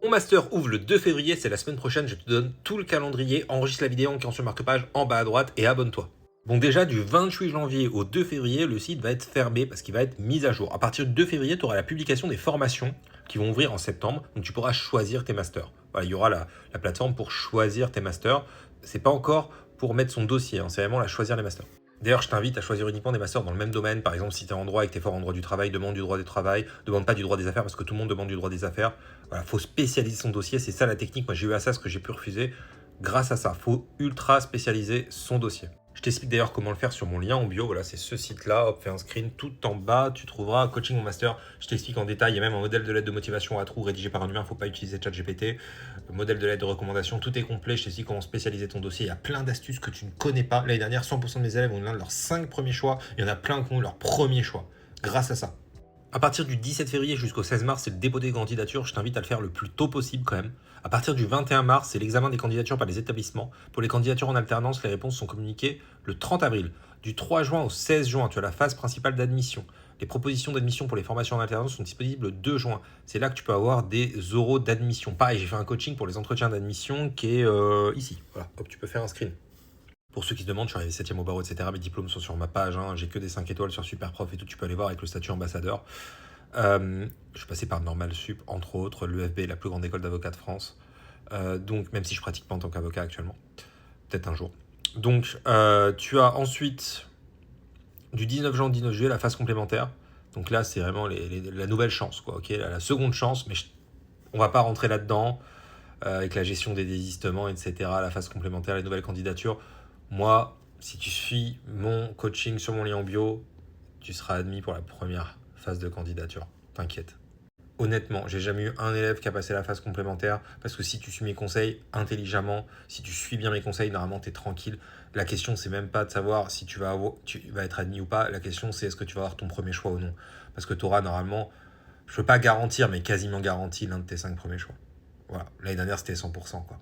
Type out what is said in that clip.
Mon master ouvre le 2 février, c'est la semaine prochaine, je te donne tout le calendrier, enregistre la vidéo en cliquant sur marque-page en bas à droite et abonne-toi. Bon déjà, du 28 janvier au 2 février, le site va être fermé parce qu'il va être mis à jour. À partir du 2 février, tu auras la publication des formations qui vont ouvrir en septembre, donc tu pourras choisir tes masters. Voilà, il y aura la plateforme pour choisir tes masters. C'est pas encore pour mettre son dossier, c'est vraiment la choisir les masters. D'ailleurs, je t'invite à choisir uniquement des masters dans le même domaine. Par exemple, si tu es en droit et que tu es fort en droit du travail, demande du droit du travail, demande pas du droit des affaires parce que tout le monde demande du droit des affaires. Voilà, faut spécialiser son dossier, c'est ça la technique. Moi, j'ai eu à ça ce que j'ai pu refuser. Grâce à ça, faut ultra spécialiser son dossier. Je t'explique d'ailleurs comment le faire sur mon lien en bio. Voilà, c'est ce site-là. Hop, fais un screen tout en bas. Tu trouveras Coaching mon master. Je t'explique en détail. Il y a même un modèle de lettre de motivation à trous rédigé par un humain. Faut pas utiliser ChatGPT. Modèle de lettre de recommandation. Tout est complet. Je t'explique comment spécialiser ton dossier. Il y a plein d'astuces que tu ne connais pas. L'année dernière, 100% de mes élèves ont eu l'un de leurs 5 premiers choix. Il y en a plein qui ont eu leur premier choix. Grâce à ça. À partir du 17 février jusqu'au 16 mars, c'est le dépôt des candidatures. Je t'invite à le faire le plus tôt possible quand même. À partir du 21 mars, c'est l'examen des candidatures par les établissements. Pour les candidatures en alternance, les réponses sont communiquées le 30 avril. Du 3 juin au 16 juin, tu as la phase principale d'admission. Les propositions d'admission pour les formations en alternance sont disponibles le 2 juin. C'est là que tu peux avoir des euros d'admission. Pareil, j'ai fait un coaching pour les entretiens d'admission qui est ici. Voilà, hop, tu peux faire un screen. Pour ceux qui se demandent, je suis arrivé 7e au barreau, etc. Mes diplômes sont sur ma page. J'ai que des 5 étoiles sur Superprof et tout. Tu peux aller voir avec le statut ambassadeur. Je suis passé par Normal Sup, entre autres, l'EFB, la plus grande école d'avocats de France. Donc, même si je pratique pas en tant qu'avocat actuellement, peut-être un jour. Donc, tu as ensuite, du 19 juin au 19 juillet, la phase complémentaire. Donc là, c'est vraiment la nouvelle chance, quoi, ok, la seconde chance, mais on va pas rentrer là-dedans, avec la gestion des désistements, etc., la phase complémentaire, les nouvelles candidatures. Moi, si tu suis mon coaching sur mon lien en bio, tu seras admis pour la première phase de candidature. T'inquiète. Honnêtement, j'ai jamais eu un élève qui a passé la phase complémentaire parce que si tu suis mes conseils intelligemment, si tu suis bien mes conseils, normalement tu es tranquille. La question, c'est même pas de savoir si tu vas être admis ou pas. La question, c'est est-ce que tu vas avoir ton premier choix ou non. Parce que tu auras normalement, je ne peux pas garantir, mais quasiment garanti l'un de tes 5 premiers choix. Voilà. L'année dernière, c'était 100%, quoi.